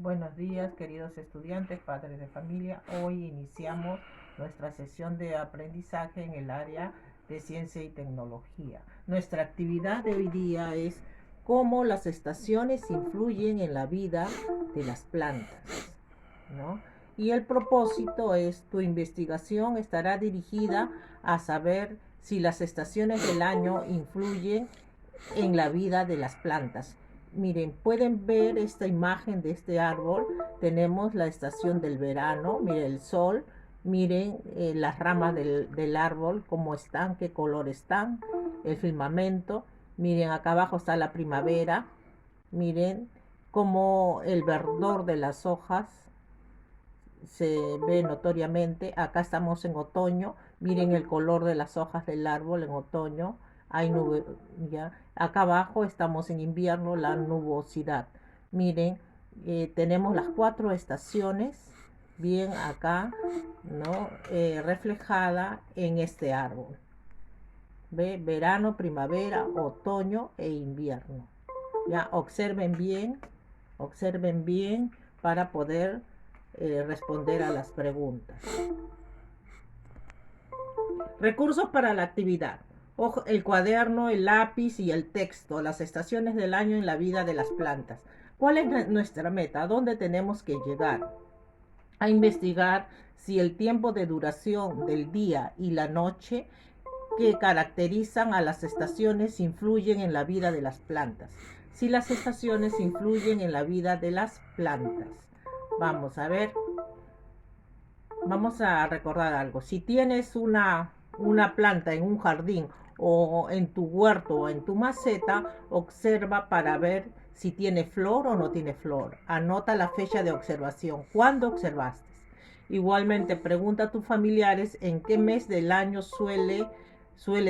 Buenos días, queridos estudiantes, padres de familia. Hoy iniciamos nuestra sesión de aprendizaje en el área de ciencia y tecnología. Nuestra actividad de hoy día es cómo las estaciones influyen en la vida de las plantas, ¿no? Y el propósito es, tu investigación estará dirigida a saber si las estaciones del año influyen en la vida de las plantas. Miren, pueden ver esta imagen de este árbol. Tenemos la estación del verano, miren el sol, miren las ramas del árbol, cómo están, qué color están, el firmamento. Miren, acá abajo está la primavera, miren cómo el verdor de las hojas se ve notoriamente. Acá estamos en otoño, miren el color de las hojas del árbol en otoño, hay nube, ya. Acá abajo estamos en invierno, la nubosidad. Miren, tenemos las 4 estaciones, bien acá, ¿no? Reflejada en este árbol. ¿Ve? Verano, primavera, otoño e invierno. Ya, observen bien para poder responder a las preguntas. Recursos para la actividad. El cuaderno, el lápiz y el texto, las estaciones del año en la vida de las plantas. ¿Cuál es nuestra meta? ¿A dónde tenemos que llegar? A investigar si el tiempo de duración del día y la noche que caracterizan a las estaciones influyen en la vida de las plantas. Si las estaciones influyen en la vida de las plantas. Vamos a ver. Vamos a recordar algo. Si tienes una planta en un jardín o en tu huerto o en tu maceta, observa para ver si tiene flor o no tiene flor. Anota la fecha de observación. ¿Cuándo observaste? Igualmente, pregunta a tus familiares en qué mes del año suele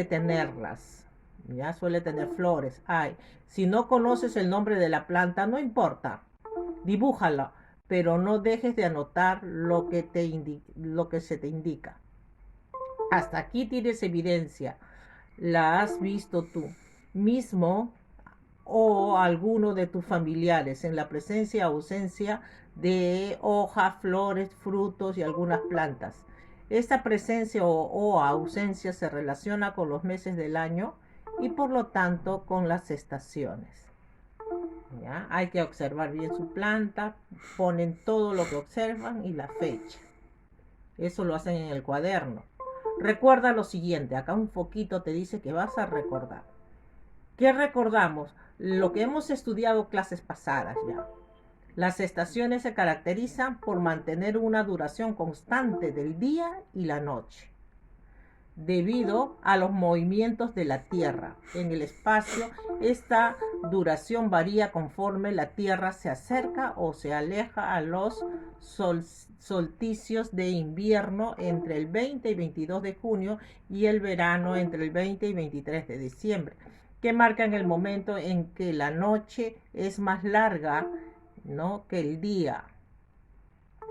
tenerlas. Ya suele tener flores. Ay, si no conoces el nombre de la planta, no importa. Dibújala, pero no dejes de anotar lo que se te indica. Hasta aquí tienes evidencia. ¿La has visto tú mismo o alguno de tus familiares en la presencia o ausencia de hojas, flores, frutos y algunas plantas? Esta presencia o ausencia se relaciona con los meses del año y por lo tanto con las estaciones. ¿Ya? Hay que observar bien su planta, ponen todo lo que observan y la fecha. Eso lo hacen en el cuaderno. Recuerda lo siguiente, acá un poquito te dice que vas a recordar. ¿Qué recordamos? Lo que hemos estudiado clases pasadas ya. Las estaciones se caracterizan por mantener una duración constante del día y la noche, debido a los movimientos de la Tierra. En el espacio, esta duración varía conforme la Tierra se acerca o se aleja a los solsticios de invierno entre el 20 y 22 de junio y el verano entre el 20 y 23 de diciembre, que marcan el momento en que la noche es más larga, ¿no?, que el día,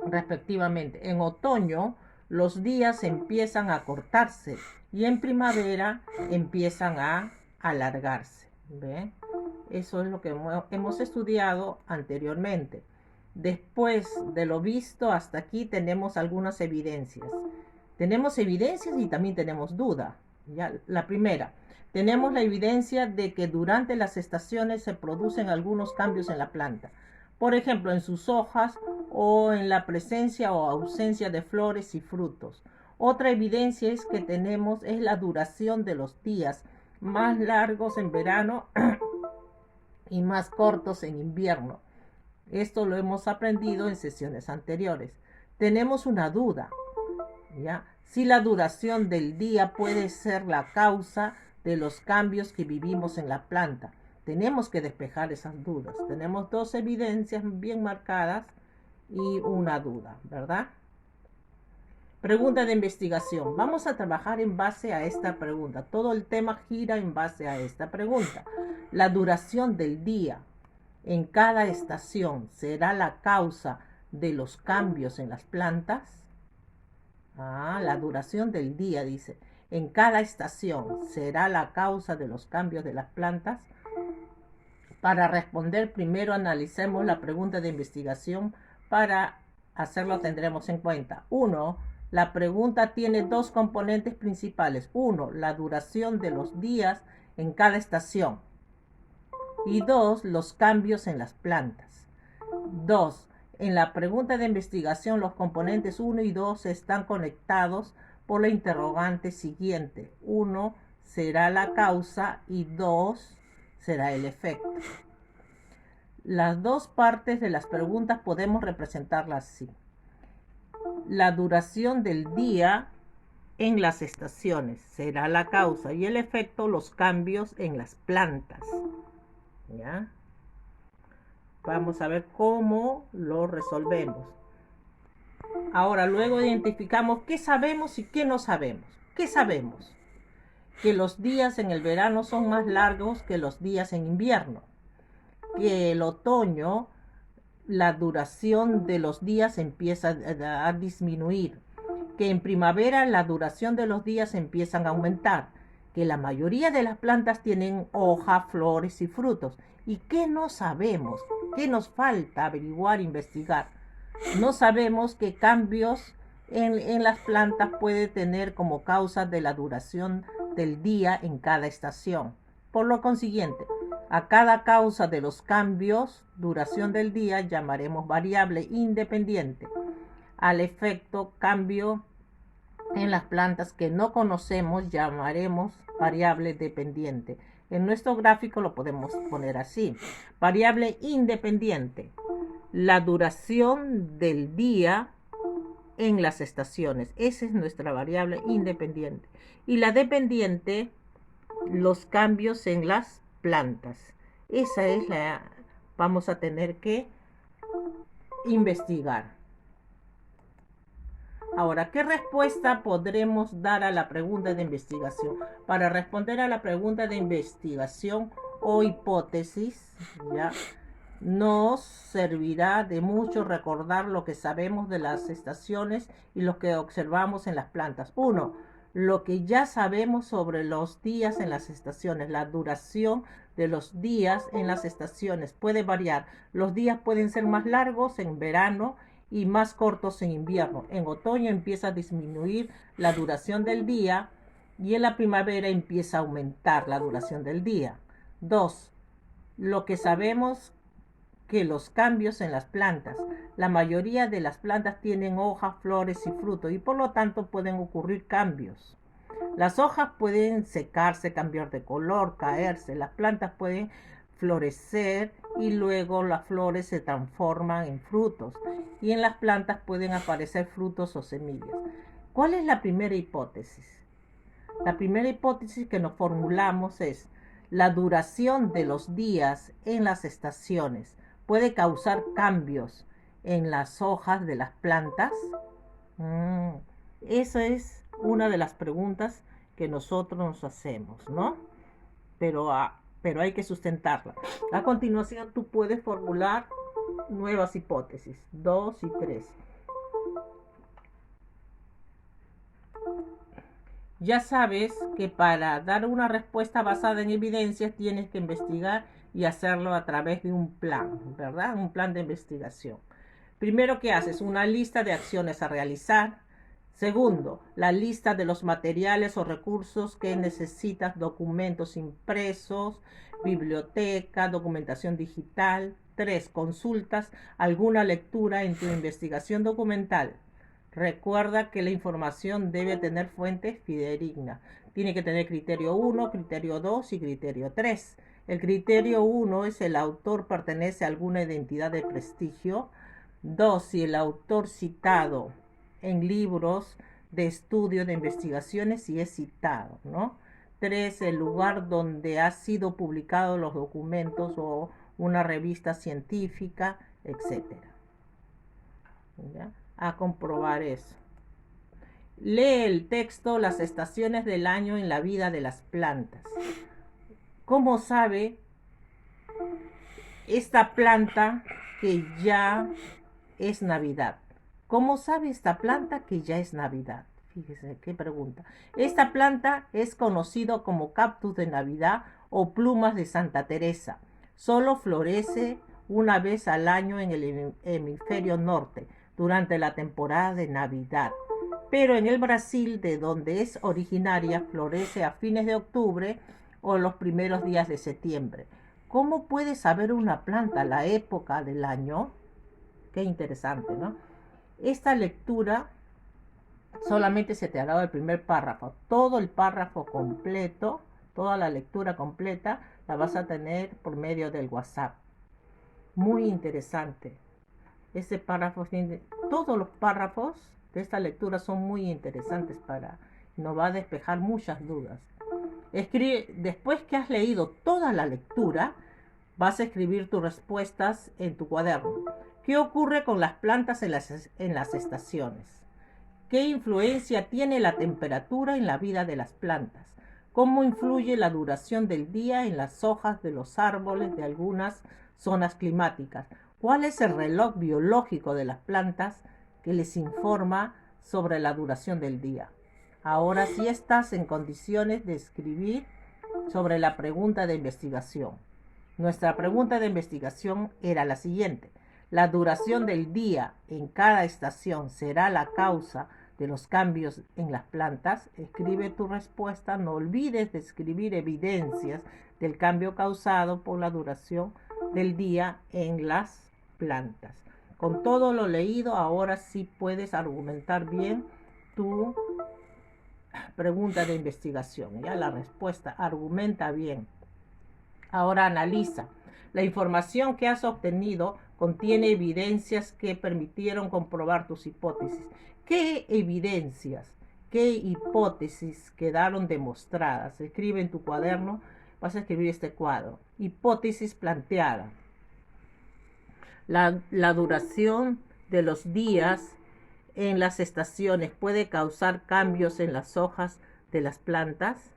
respectivamente. En otoño, los días empiezan a cortarse y en primavera empiezan a alargarse. ¿Ve? Eso es lo que hemos estudiado anteriormente. Después de lo visto hasta aquí tenemos algunas evidencias. Tenemos evidencias y también tenemos duda. ¿Ya? La primera, tenemos la evidencia de que durante las estaciones se producen algunos cambios en la planta. Por ejemplo, en sus hojas o en la presencia o ausencia de flores y frutos. Otra evidencia es que tenemos es la duración de los días, más largos en verano y más cortos en invierno. Esto lo hemos aprendido en sesiones anteriores. Tenemos una duda, ¿ya? Si la duración del día puede ser la causa de los cambios que vivimos en la planta. Tenemos que despejar esas dudas. Tenemos 2 evidencias bien marcadas y una duda, ¿verdad? Pregunta de investigación. Vamos a trabajar en base a esta pregunta. Todo el tema gira en base a esta pregunta. La duración del día en cada estación será la causa de los cambios en las plantas. La duración del día, dice, en cada estación será la causa de los cambios de las plantas. Para responder, primero analicemos la pregunta de investigación. Para hacerlo tendremos en cuenta: 1. La pregunta tiene dos componentes principales. 1. La duración de los días en cada estación. Y 2. Los cambios en las plantas. 2. En la pregunta de investigación, los componentes 1 y 2 están conectados por la interrogante siguiente. 1 será la causa y 2 será el efecto. Las dos partes de las preguntas podemos representarlas así: la duración del día en las estaciones será la causa y el efecto, los cambios en las plantas. ¿Ya? Vamos a ver cómo lo resolvemos. Ahora, luego identificamos qué sabemos y qué no sabemos. ¿Qué sabemos? Que los días en el verano son más largos que los días en invierno. Que el otoño, la duración de los días empieza a disminuir. Que en primavera la duración de los días empiezan a aumentar. Que la mayoría de las plantas tienen hojas, flores y frutos. ¿Y qué no sabemos? ¿Qué nos falta averiguar, investigar? No sabemos qué cambios en las plantas puede tener como causa de la duración del día en cada estación. Por lo consiguiente, a cada causa de los cambios, duración del día, llamaremos variable independiente. Al efecto, cambio en las plantas que no conocemos, llamaremos variable dependiente. En nuestro gráfico lo podemos poner así: variable independiente, la duración del día en las estaciones. Esa es nuestra variable independiente. Y la dependiente, los cambios en las plantas. Esa es la vamos a tener que investigar. Ahora, ¿qué respuesta podremos dar a la pregunta de investigación? Para responder a la pregunta de investigación o hipótesis, ¿ya?, nos servirá de mucho recordar lo que sabemos de las estaciones y lo que observamos en las plantas. 1. Lo que ya sabemos sobre los días en las estaciones. La duración de los días en las estaciones puede variar. Los días pueden ser más largos en verano y más cortos en invierno. En otoño empieza a disminuir la duración del día y en la primavera empieza a aumentar la duración del día. 2. Lo que sabemos que los cambios en las plantas. La mayoría de las plantas tienen hojas, flores y frutos y por lo tanto pueden ocurrir cambios. Las hojas pueden secarse, cambiar de color, caerse. Las plantas pueden florecer y luego las flores se transforman en frutos. Y en las plantas pueden aparecer frutos o semillas. ¿Cuál es la primera hipótesis? La primera hipótesis que nos formulamos es: la duración de los días en las estaciones puede causar cambios en las hojas de las plantas. Esa es una de las preguntas que nosotros nos hacemos, ¿no? Pero hay que sustentarla. A continuación, tú puedes formular nuevas hipótesis, 2 y 3. Ya sabes que para dar una respuesta basada en evidencias tienes que investigar y hacerlo a través de un plan, ¿verdad? Un plan de investigación. Primero, ¿qué haces? Una lista de acciones a realizar. Segundo, la lista de los materiales o recursos que necesitas: documentos impresos, biblioteca, documentación digital. 3. Consultas alguna lectura en tu investigación documental. Recuerda que la información debe tener fuentes fidedignas. Tiene que tener criterio 1, criterio 2 y criterio 3. El criterio 1 es: el autor pertenece a alguna identidad de prestigio. 2. Si el autor citado en libros de estudio de investigaciones, si es citado, ¿no? 3. El lugar donde han sido publicados los documentos o una revista científica, etc. ¿Ya? A comprobar eso. Lee el texto Las estaciones del año en la vida de las plantas. ¿Cómo sabe esta planta que ya es Navidad? ¿Cómo sabe esta planta que ya es Navidad? Fíjese qué pregunta. Esta planta es conocido como cactus de Navidad o plumas de Santa Teresa. Solo florece una vez al año en el hemisferio norte, durante la temporada de Navidad. Pero en el Brasil, de donde es originaria, florece a fines de octubre o los primeros días de septiembre. ¿Cómo puede saber una planta la época del año? Qué interesante, ¿no? Esta lectura solamente se te ha dado el primer párrafo. Todo el párrafo completo, toda la lectura completa, la vas a tener por medio del WhatsApp. Muy interesante. Ese párrafo, todos los párrafos de esta lectura son muy interesantes nos va a despejar muchas dudas. Después que has leído toda la lectura, vas a escribir tus respuestas en tu cuaderno. ¿Qué ocurre con las plantas en las estaciones? ¿Qué influencia tiene la temperatura en la vida de las plantas? ¿Cómo influye la duración del día en las hojas de los árboles de algunas zonas climáticas? ¿Cuál es el reloj biológico de las plantas que les informa sobre la duración del día? Ahora sí estás en condiciones de escribir sobre la pregunta de investigación. Nuestra pregunta de investigación era la siguiente: ¿la duración del día en cada estación será la causa de los cambios en las plantas? Escribe tu respuesta. No olvides de escribir evidencias del cambio causado por la duración del día en las plantas. Con todo lo leído, ahora sí puedes argumentar bien tu pregunta de investigación. Ya la respuesta, argumenta bien. Ahora analiza. La información que has obtenido contiene evidencias que permitieron comprobar tus hipótesis. ¿Qué evidencias, qué hipótesis quedaron demostradas? Escribe en tu cuaderno, vas a escribir este cuadro. Hipótesis planteada. La duración de los días en las estaciones puede causar cambios en las hojas de las plantas.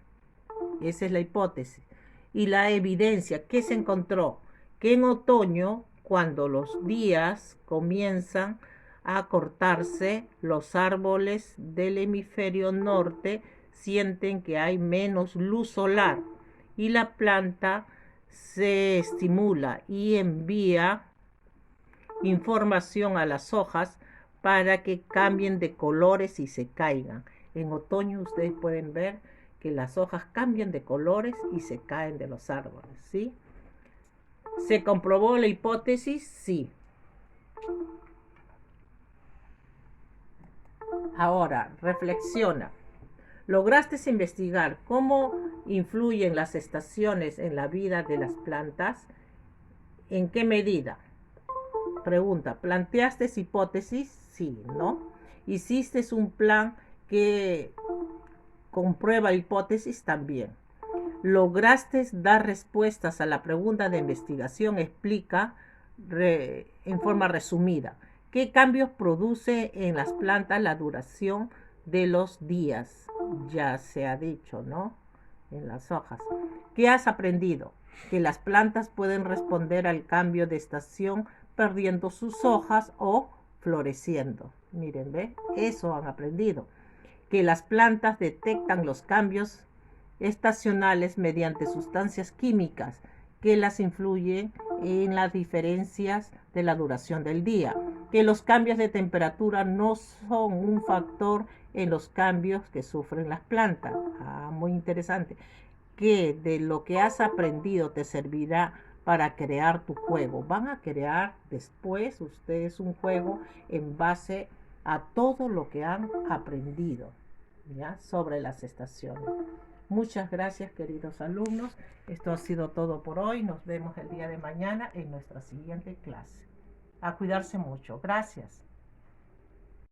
Esa es la hipótesis. Y la evidencia, ¿qué se encontró? Que en otoño, cuando los días comienzan a cortarse, los árboles del hemisferio norte sienten que hay menos luz solar y la planta se estimula y envía información a las hojas para que cambien de colores y se caigan. En otoño ustedes pueden ver que las hojas cambian de colores y se caen de los árboles, ¿sí? ¿Se comprobó la hipótesis? Sí. Ahora, reflexiona. ¿Lograste investigar cómo influyen las estaciones en la vida de las plantas? ¿En qué medida? Pregunta, ¿planteaste hipótesis? Sí, ¿no? ¿Hiciste un plan que comprueba hipótesis? También. ¿Lograste dar respuestas a la pregunta de investigación? Explica en forma resumida. ¿Qué cambios produce en las plantas la duración de los días? Ya se ha dicho, ¿no? En las hojas. ¿Qué has aprendido? Que las plantas pueden responder al cambio de estación perdiendo sus hojas o floreciendo. Miren, ¿ve? Eso han aprendido. Que las plantas detectan los cambios estacionales mediante sustancias químicas que las influyen en las diferencias de la duración del día. Que los cambios de temperatura no son un factor en los cambios que sufren las plantas. Muy interesante. Que de lo que has aprendido te servirá para crear tu juego. Van a crear después ustedes un juego en base a todo lo que han aprendido, ¿ya? Sobre las estaciones. Muchas gracias, queridos alumnos. Esto ha sido todo por hoy. Nos vemos el día de mañana en nuestra siguiente clase. A cuidarse mucho. Gracias.